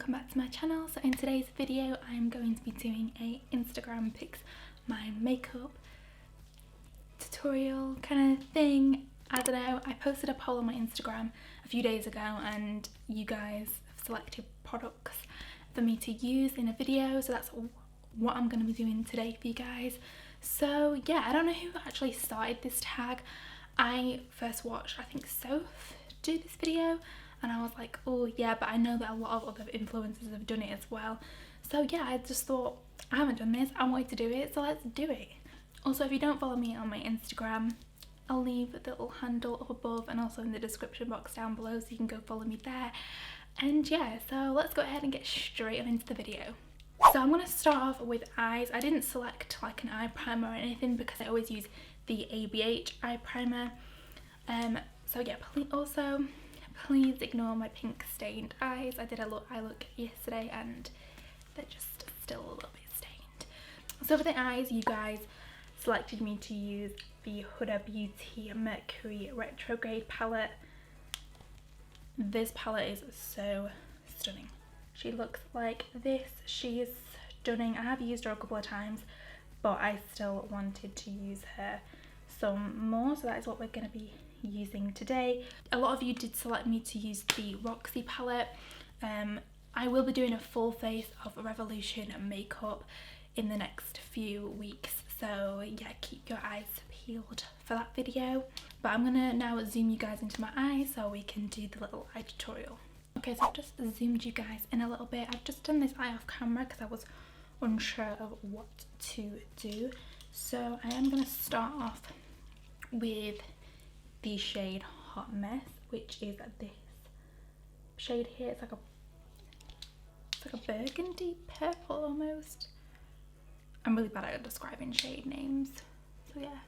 welcome back to my channel. So in today's video I'm going to be doing a Instagram pics my makeup tutorial kind of thing. I don't know, I posted a poll on my Instagram a few days ago and you guys have selected products for me to use in a video, so that's what I'm going to be doing today for you guys. So yeah, I don't know who actually started this tag. I first watched, I think, Soph do this video and I was like, oh yeah, but I know that a lot of other influencers have done it as well. So yeah, I just thought, I haven't done this, I wanted to do it, so let's do it. Also, if you don't follow me on my Instagram, I'll leave the little handle up above and also in the description box down below so you can go follow me there. And yeah, so let's go ahead and get straight on into the video. So I'm going to start off with eyes. I didn't select like an eye primer or anything because I always use the ABH eye primer. So yeah, please ignore my pink stained eyes. I did a eye look yesterday and they're just still a little bit stained. So for the eyes, you guys selected me to use the Huda Beauty Mercury Retrograde palette. This palette is so stunning. She looks like this. She is stunning. I have used her a couple of times, but I still wanted to use her some more, so that is what we're going to be using today. A lot of you did select me to use the Roxy palette. I will be doing a full face of Revolution makeup in the next few weeks, so yeah, keep your eyes peeled for that video. But I'm gonna now zoom you guys into my eyes so we can do the little eye tutorial. Okay, so I've just zoomed you guys in a little bit. I've just done this eye off camera because I was unsure of what to do. So I am gonna start off with the shade Hot Mess, which is this shade here. It's like a burgundy purple almost. I'm really bad at describing shade names, so yeah.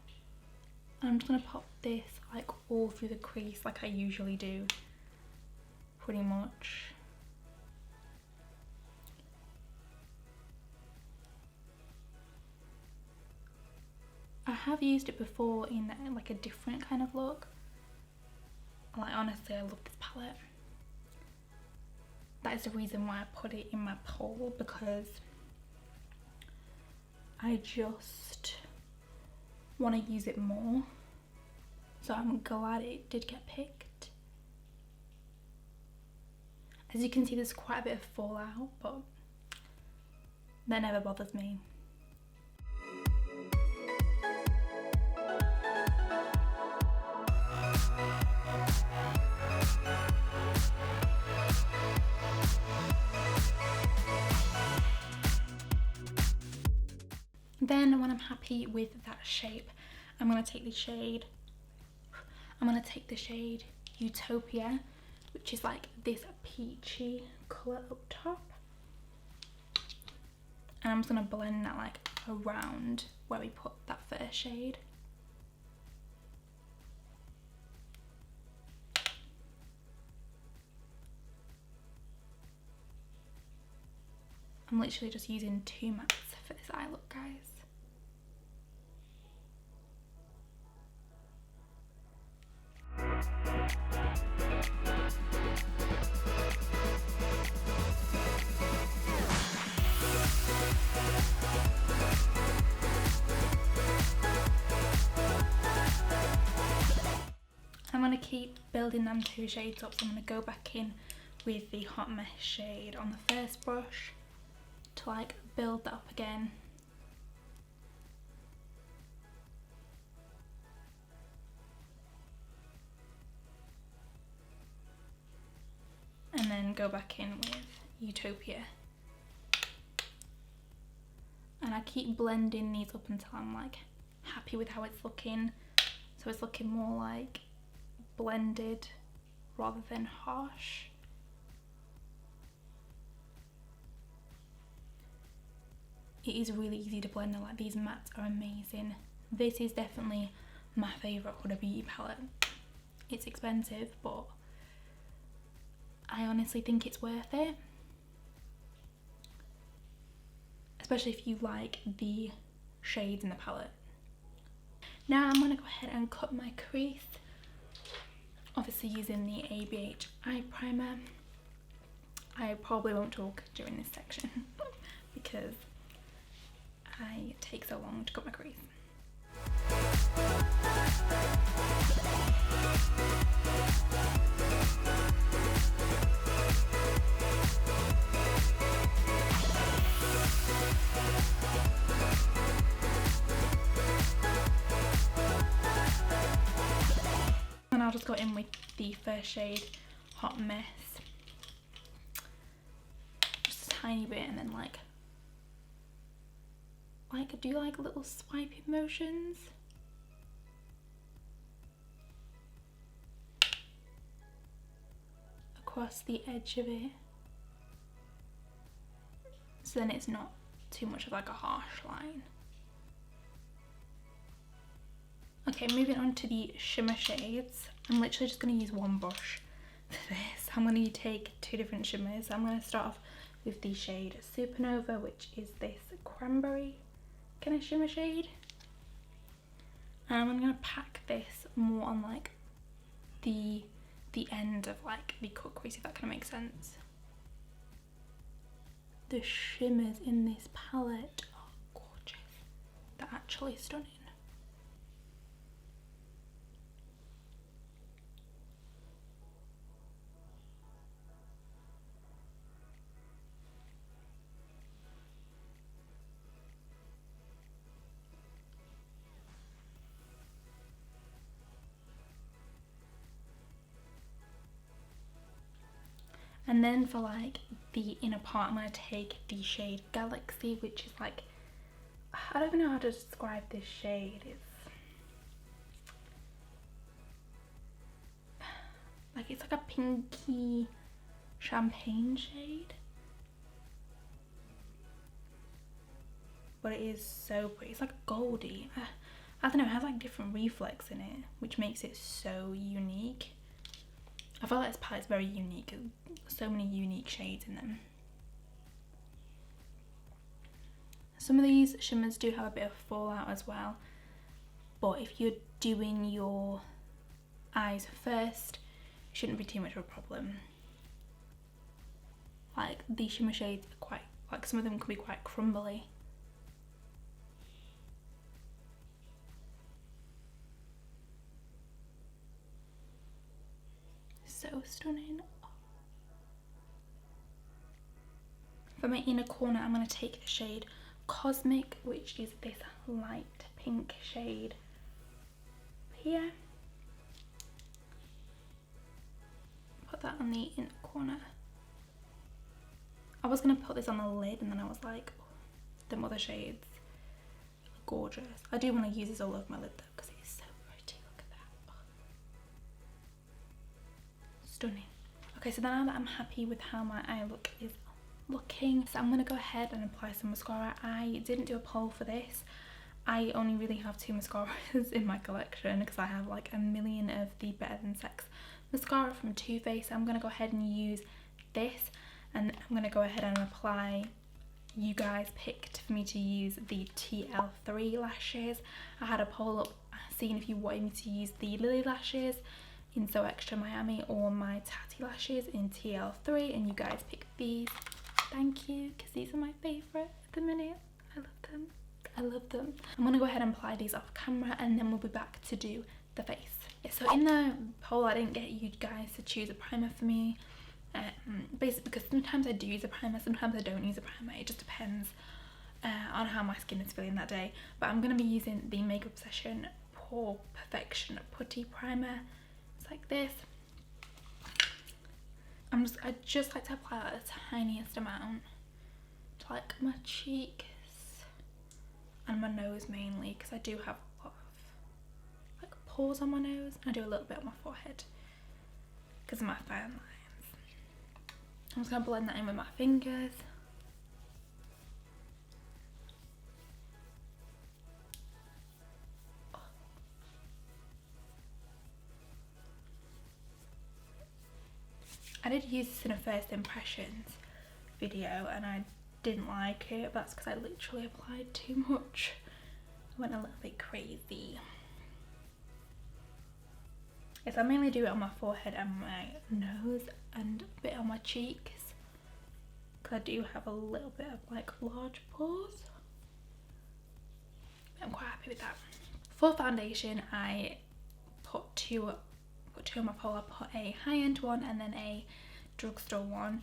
I'm just gonna pop this like all through the crease like I usually do, pretty much. I have used it before in like a different kind of look. Like, honestly, I love this palette. That is the reason why I put it in my poll, because I just want to use it more. So I'm glad it did get picked. As you can see, there's quite a bit of fallout, but that never bothers me. Then when I'm happy with that shape, I'm going to take the shade Utopia, which is like this peachy colour up top. And I'm just going to blend that like around where we put that first shade. I'm literally just using 2 mattes for this eye look, guys. I'm going to keep building them 2 shades up, so I'm going to go back in with the Hot Mess shade on the first brush to like build that up again. And then go back in with Utopia. And I keep blending these up until I'm like happy with how it's looking. So it's looking more like blended rather than harsh. It is really easy to blend, like these mattes are amazing. This is definitely my favourite Huda Beauty palette. It's expensive, but I honestly think it's worth it. Especially if you like the shades in the palette. Now I'm going to go ahead and cut my crease. Obviously using the ABH eye primer. I probably won't talk during this section because I take so long to cut my crease. And I'll just go in with the first shade, Hot Mess. Just a tiny bit, and then like do like little swiping motions. Across the edge of it. So then it's not too much of like a harsh line. Okay, moving on to the shimmer shades. I'm literally just going to use one brush for this. I'm going to take two different shimmers. I'm going to start off with the shade Supernova, which is this cranberry kind of shimmer shade. And I'm going to pack this more on like the end of like the cut crease, if that kind of makes sense. The shimmers in this palette are gorgeous. They're actually stunning. And then for like the inner part, I'm going to take the shade Galaxy, which is like, I don't even know how to describe this shade. It's like a pinky champagne shade. But it is so pretty. It's like goldy. I don't know, it has like different reflex in it, which makes it so unique. I feel like this palette's very unique. So many unique shades in them. Some of these shimmers do have a bit of fallout as well, but if you're doing your eyes first, it shouldn't be too much of a problem. Like these shimmer shades are quite, like some of them can be quite crumbly. So stunning. For my inner corner, I'm going to take the shade Cosmic, which is this light pink shade here. Put that on the inner corner. I was going to put this on the lid, and then I was like, oh, them other shades are gorgeous. I do want to use this all over my lid though, because it is so pretty. Look at that. Oh. Stunning. Okay, so now that I'm happy with how my eye look is looking, so I'm going to go ahead and apply some mascara. I didn't do a poll for this. I only really have two mascaras in my collection because I have like a million of the Better Than Sex mascara from Too Faced. I'm going to go ahead and use this, and I'm going to go ahead and apply. You guys picked for me to use the TL3 lashes. I had a poll up seeing if you wanted me to use the Lily lashes in So Extra Miami or my Tatty lashes in TL3, and you guys picked these. Thank you, because these are my favourite at the minute. I love them. I love them. I'm going to go ahead and apply these off camera, and then we'll be back to do the face. Yeah, so in the poll, I didn't get you guys to choose a primer for me. Basically because sometimes I do use a primer, sometimes I don't use a primer. It just depends on how my skin is feeling that day. But I'm going to be using the Makeup Obsession Pore Perfection Putty Primer. It's like this. I just like to apply like the tiniest amount to like my cheeks and my nose mainly, because I do have a lot of like pores on my nose, and I do a little bit on my forehead because of my fine lines. I'm just going to blend that in with my fingers. I did use this in a first impressions video and I didn't like it, but that's because I literally applied too much. I went a little bit crazy. Yes, I mainly do it on my forehead and my nose and a bit on my cheeks. because I do have a little bit of like large pores. I'm quite happy with that. For foundation, I put two on my pole. I put a high-end one and then a drugstore one.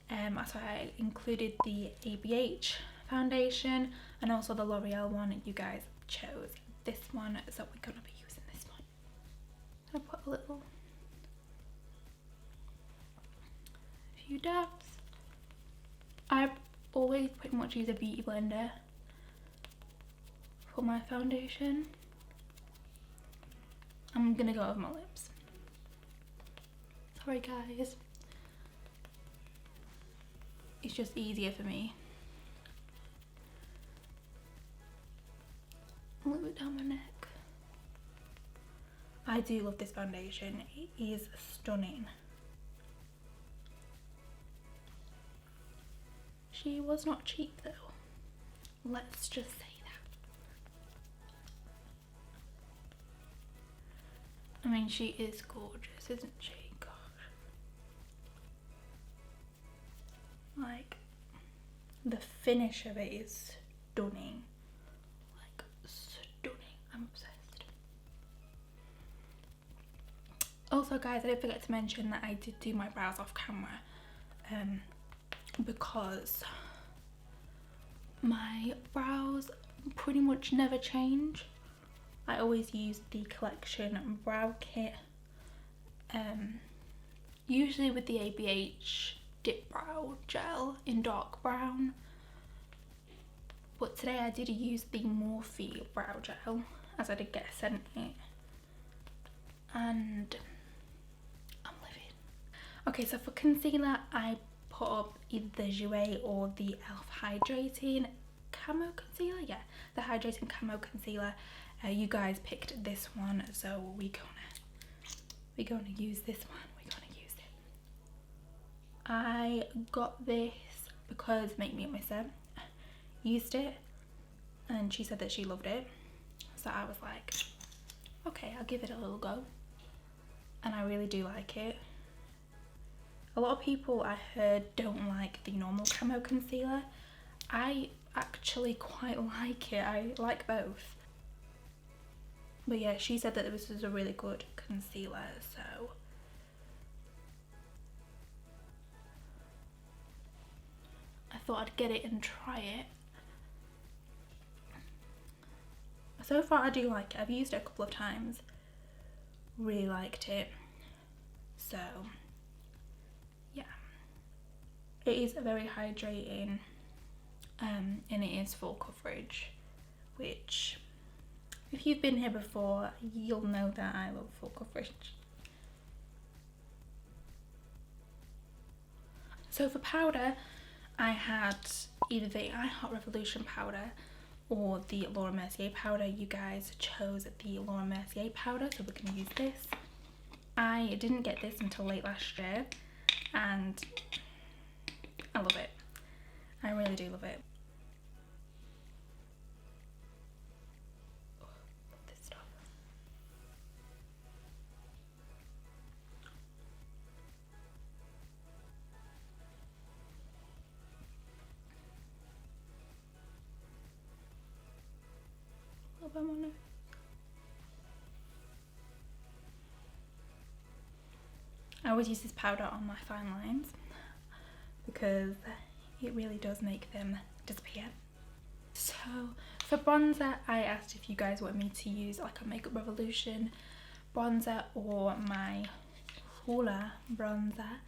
So I included the ABH foundation and also the L'Oreal one. You guys chose this one, so we're gonna be using this one. I put a few dabs. I always pretty much use a beauty blender for my foundation. I'm gonna go over my lips. Sorry guys. It's just easier for me. A little bit down my neck. I do love this foundation. It is stunning. She was not cheap though. Let's just say that. I mean, she is gorgeous, isn't she? Gosh. Like, the finish of it is stunning. Like, stunning. I'm obsessed. Also guys, I did forget to mention that I did do my brows off camera. Because my brows pretty much never change. I always use the Collection brow kit, usually with the ABH Dip Brow Gel in dark brown, but today I did use the MORPHE brow gel as I did get sent it, and I'm living. Okay, so for concealer I put up either the Jouer or the e.l.f. Hydrating Camo Concealer. Yeah, the Hydrating Camo Concealer. You guys picked this one, so we're gonna use this one. We're gonna use it. I got this because Make Me a Misser used it and she said that she loved it, so I was like, okay, I'll give it a little go, and I really do like it. A lot of people I heard don't like the normal camo concealer. I actually quite like it. I like both. But yeah, she said that this was a really good concealer, so I thought I'd get it and try it. So far I do like it. I've used it a couple of times. Really liked it. So yeah. It is very hydrating, and it is full coverage, which if you've been here before, you'll know that I love full coverage. So for powder, I had either the I Heart Revolution powder or the Laura Mercier powder. You guys chose the Laura Mercier powder, so we're going to use this. I didn't get this until late last year, and I love it. I really do love it. I always use this powder on my fine lines because it really does make them disappear. So for bronzer, I asked if you guys want me to use like a Makeup Revolution bronzer or my Hoola bronzer.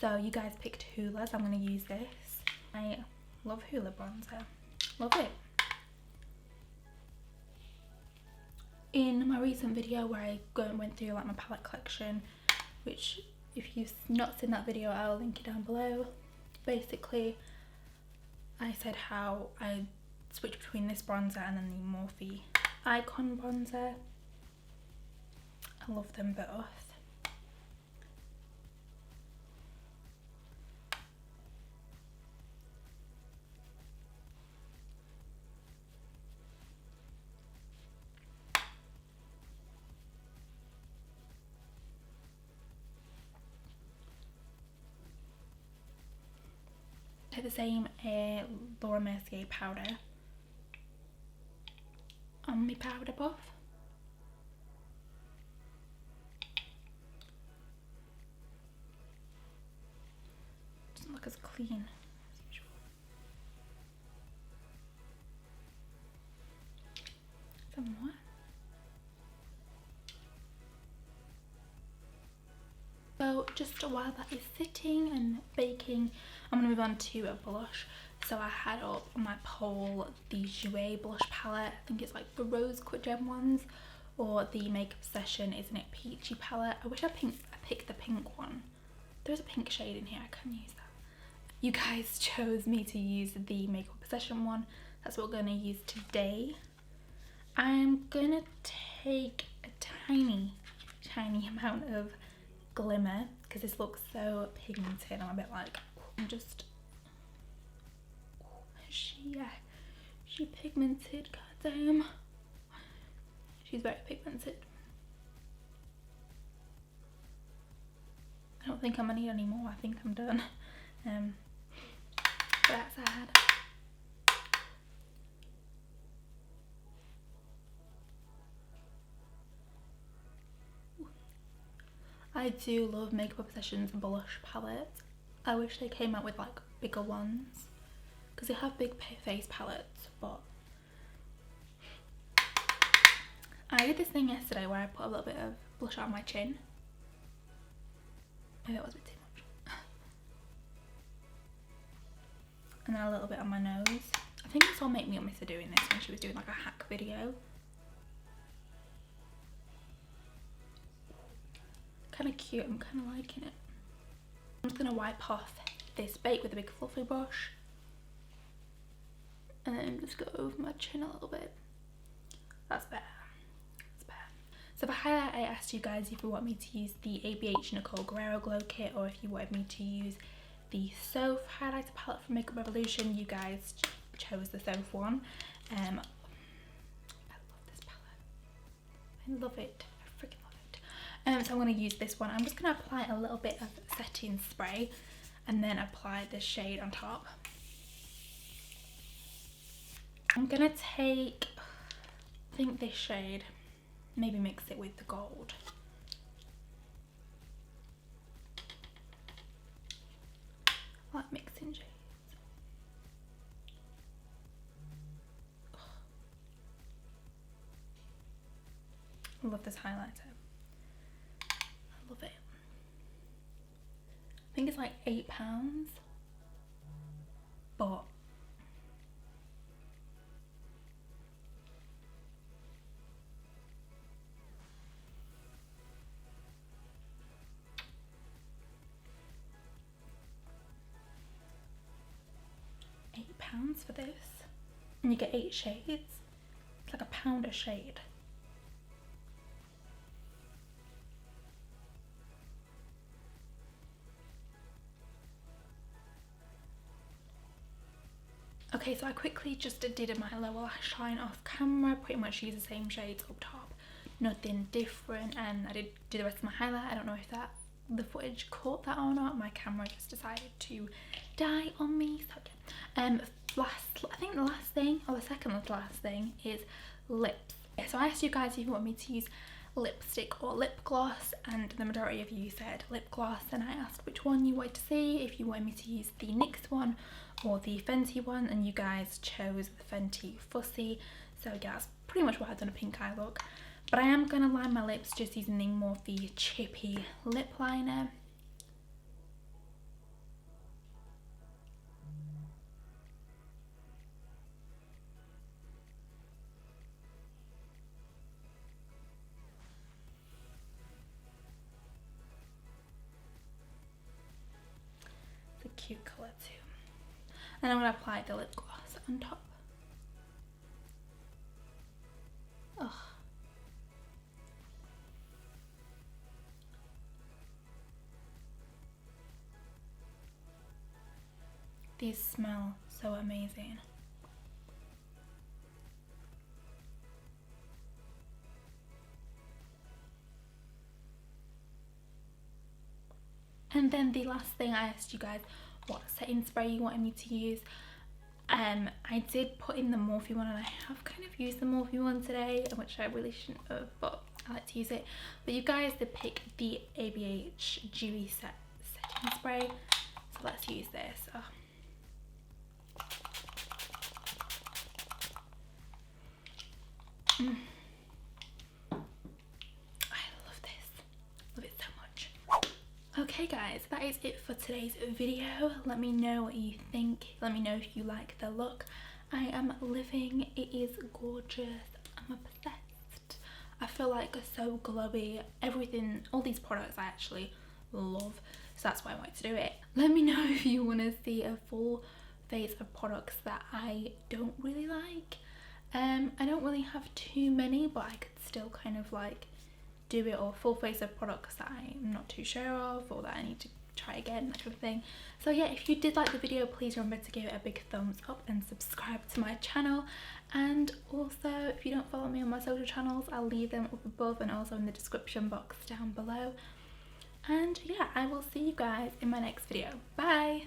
So you guys picked Hoola, so I'm going to use this. I love Hoola bronzer. Love it. In my recent video where I went through like my palette collection, which if you've not seen that video, I'll link it down below. Basically, I said how I switched between this bronzer and then the Morphe Icon bronzer. I love them both. Take the same Laura Mercier powder on my powder puff. Doesn't look as clean as usual. Some more. So just while that is sitting and baking, I'm going to move on to a blush. So I had up on my pole the Jouer blush palette. I think it's like the Rose Quick Gem ones, or the Makeup Session Isn't It Peachy palette. I wish I picked the pink one. There's a pink shade in here, I can use that. You guys chose me to use the Makeup Session one. That's what we're going to use today. I'm going to take a tiny amount of glimmer because this looks so pigmented. I'm a bit like, I'm just, she pigmented, goddamn. She's very pigmented. I don't think I'm gonna need any more. I think I'm done. But that's sad. I do love Makeup Obsession's blush palettes. I wish they came out with like bigger ones because they have big face palettes, but I did this thing yesterday where I put a little bit of blush on my chin. Maybe that was a bit too much. And then a little bit on my nose. I think I saw Make Me Up Mister doing this when she was doing like a hack video. Kind of cute, I'm kind of liking it. I'm just going to wipe off this bake with a big fluffy brush. And then just go over my chin a little bit. That's better. That's better. So for highlight, I asked you guys if you want me to use the ABH Nicole Guerrero Glow Kit or if you wanted me to use the Soph highlighter palette from Makeup Revolution. You guys chose the Soph one. I love this palette. I love it. I freaking love it. So I'm going to use this one. I'm just going to apply a little bit of setting spray and then apply this shade on top. I'm going to take, I think this shade, maybe mix it with the gold. I like mixing shades. I love this highlighter. I love it. I think it's like £8, but £8 for this, and you get 8 shades. It's like £1 a shade. Okay, so I quickly just did my lower lash line off camera, pretty much use the same shades up top, nothing different, and I did do the rest of my highlight. I don't know if the footage caught that or not. My camera just decided to die on me, so yeah. I think the last thing, or the second to last thing, is lips. Yeah, so I asked you guys if you want me to use lipstick or lip gloss, and the majority of you said lip gloss, and I asked which one you wanted to see, if you wanted me to use the NYX one or the Fenty one, and you guys chose the Fenty Fussy. So yeah, that's pretty much what I've done a pink eye look. But I am going to line my lips just using the MORPHE Chippy lip liner. It's a cute colour too. And I'm going to apply the lip gloss on top. Ugh. These smell so amazing. And then the last thing I asked you guys what setting spray you wanted me to use. I did put in the Morphe one, and I have kind of used the Morphe one today, which I really shouldn't have, but I like to use it. But you guys did pick the ABH Dewy setting spray, so let's use this. Oh. I love this. Love it so much. Okay guys, that is it for today's video. Let me know what you think. Let me know if you like the look. I am living. It is gorgeous. I'm obsessed. I feel like it's so glowy. Everything, all these products I actually love, so that's why I wanted to do it. Let me know if you want to see a full face of products that I don't really like. I don't really have too many, but I could still kind of like do it, or full face of products that I'm not too sure of, or that I need to try again, that kind of thing. So yeah, if you did like the video, please remember to give it a big thumbs up and subscribe to my channel. And also, if you don't follow me on my social channels, I'll leave them up above and also in the description box down below. And yeah, I will see you guys in my next video. Bye!